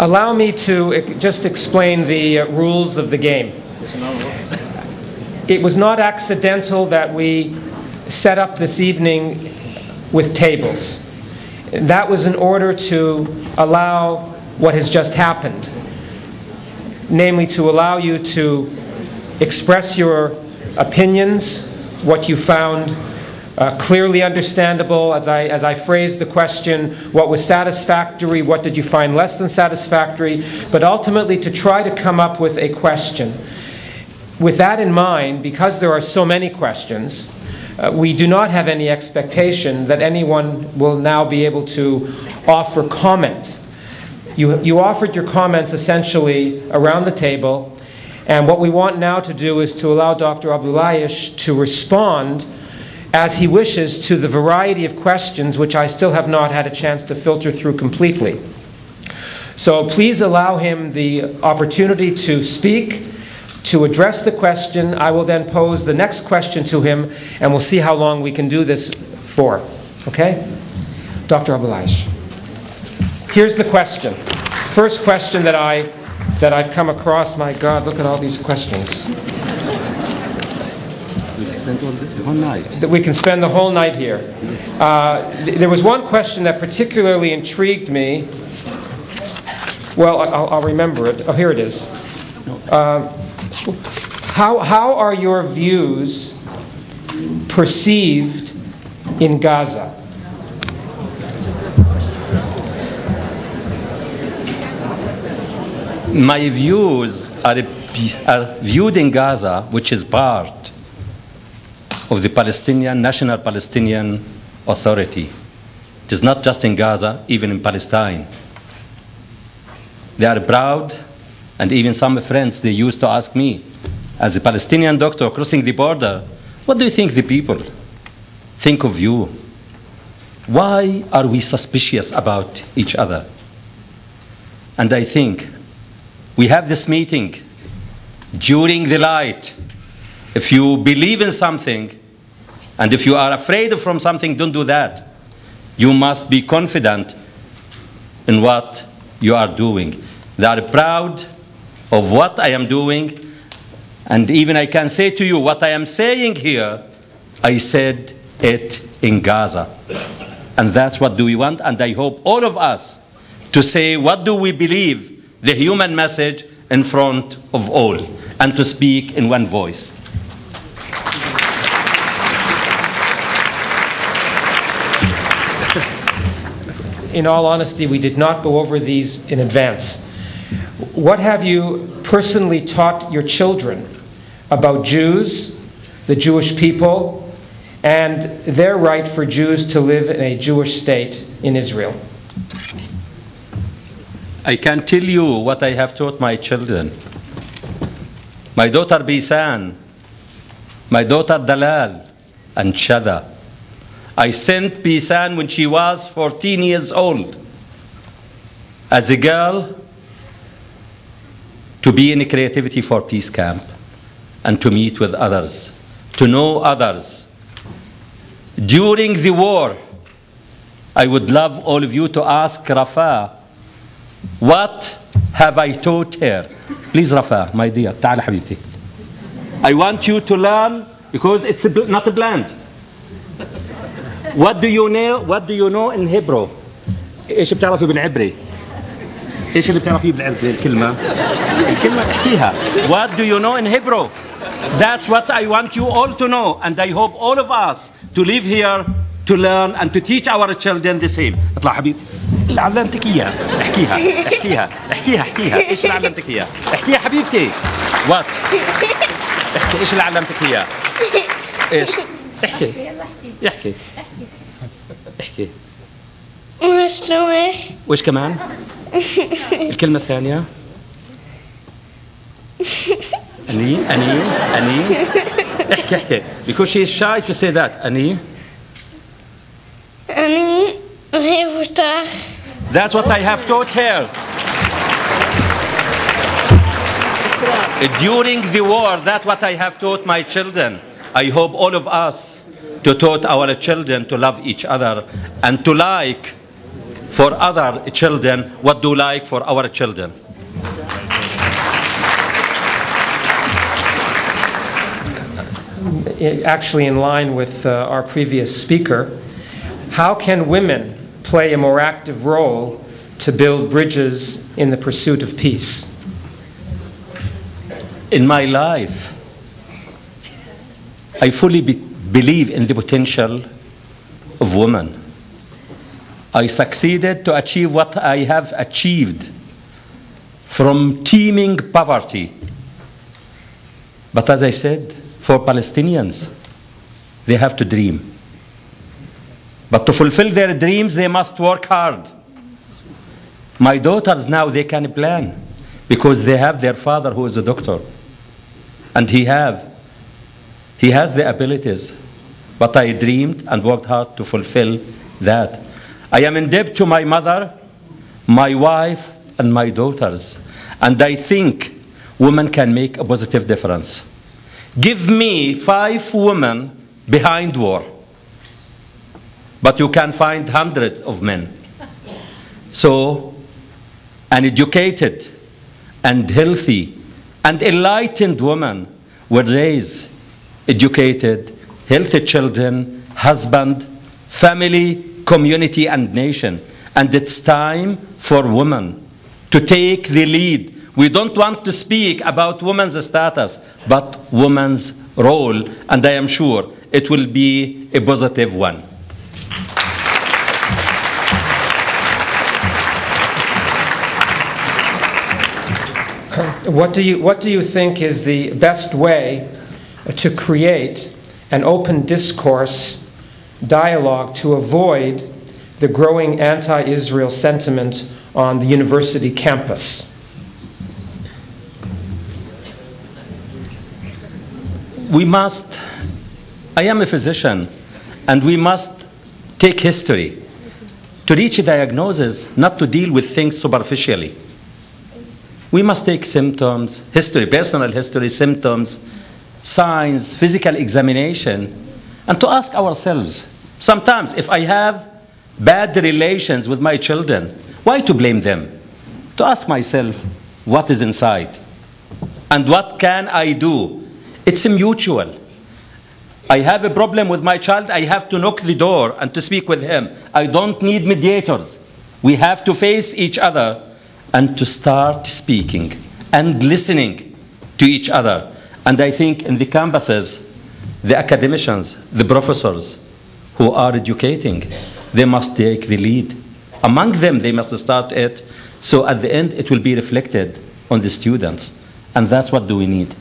Allow me to just explain the rules of the game. It was not accidental that we set up this evening with tables. That was in order to allow what has just happened, namely to allow you to express your opinions, what you found clearly understandable, as I phrased the question, what was satisfactory, what did you find less than satisfactory, but ultimately to try to come up with a question. With that in mind, because there are so many questions, we do not have any expectation that anyone will now be able to offer comment. You offered your comments essentially around the table, and what we want now to do is to allow Dr. Abuelaish to respond as he wishes to the variety of questions which I still have not had a chance to filter through completely. So please allow him the opportunity to speak, to address the question. I will then pose the next question to him, and we'll see how long we can do this for. Okay? Dr. Abuelaish. Here's the question. First question that I've come across. My God, look at all these questions. We can spend the whole night here. There was one question that particularly intrigued me. Well, I'll remember it. Oh, here it is. How are your views perceived in Gaza? My views are viewed in Gaza, which is part of the National Palestinian Authority. It is not just in Gaza, even in Palestine. They are proud, and even some friends, they used to ask me, as a Palestinian doctor crossing the border, what do you think the people think of you? Why are we suspicious about each other? And I think we have this meeting during the light. If you believe in something, and if you are afraid from something, don't do that. You must be confident in what you are doing. They are proud of what I am doing, and even I can say to you, what I am saying here, I said it in Gaza. And that's what do we want, and I hope all of us to say what do we believe, the human message in front of all, and to speak in one voice. In all honesty, we did not go over these in advance. What have you personally taught your children about Jews, the Jewish people, and their right for Jews to live in a Jewish state in Israel? I can tell you what I have taught my children. My daughter Bessan, my daughter Dalal, and Shada. I sent Bessan when she was 14 years old as a girl to be in a creativity for peace camp and to meet with others, to know others. During the war, I would love all of you to ask Rafa, what have I taught her? Please, Rafa, my dear, تعال حبيبتي. I want you to learn because it's not a blend. What do you know? What do you know in Hebrew? ايش بتعرفي بالعبري؟ ايش اللي بتعرفيه بالعبري الكلمة؟ الكلمة احكيها. What do you know in Hebrew? That's what I want you all to know, and I hope all of us to live here to learn and to teach our children the same. اطلع حبيبتي. اللي علمتك اياها احكيها احكيها احكيها احكيها ايش اللي علمتك اياه؟ احكيها حبيبتي. What؟ احكي ايش اللي علمتك اياه؟ ايش؟ احكي احكي احكي مسلوة. وإيش كمان؟ الكلمة الثانية؟ أني احكي because she is shy to say that. أني أحبك. That's what I have taught her. During the war, that's what I have taught my children. I hope all of us to taught our children to love each other and to like for other children what do like for our children. Actually, in line with our previous speaker, how can women play a more active role to build bridges in the pursuit of peace? In my life, I fully believe in the potential of women. I succeeded to achieve what I have achieved from teeming poverty. But as I said, for Palestinians, they have to dream. But to fulfill their dreams, they must work hard. My daughters now, they can plan because they have their father who is a doctor. And he has the abilities. But I dreamed and worked hard to fulfill that. I am in debt to my mother, my wife, and my daughters. And I think women can make a positive difference. Give me 5 women behind war, but you can find hundreds of men. So, an educated and healthy and enlightened woman will raise educated, healthy children, husband, family, community, and nation. And it's time for women to take the lead. We don't want to speak about women's status, but women's role, and I am sure it will be a positive one. What do you think is the best way to create an open discourse dialogue to avoid the growing anti-Israel sentiment on the university campus? We must, I am a physician, and we must take history to reach a diagnosis, not to deal with things superficially. We must take symptoms, history, personal history, symptoms, signs, physical examination, and to ask ourselves, sometimes if I have bad relations with my children, why to blame them? To ask myself, what is inside? And what can I do? It's mutual. I have a problem with my child, I have to knock the door and to speak with him. I don't need mediators. We have to face each other and to start speaking and listening to each other. And I think in the campuses, the academicians, the professors who are educating, they must take the lead. Among them, they must start it, so at the end, it will be reflected on the students. And that's what do we need.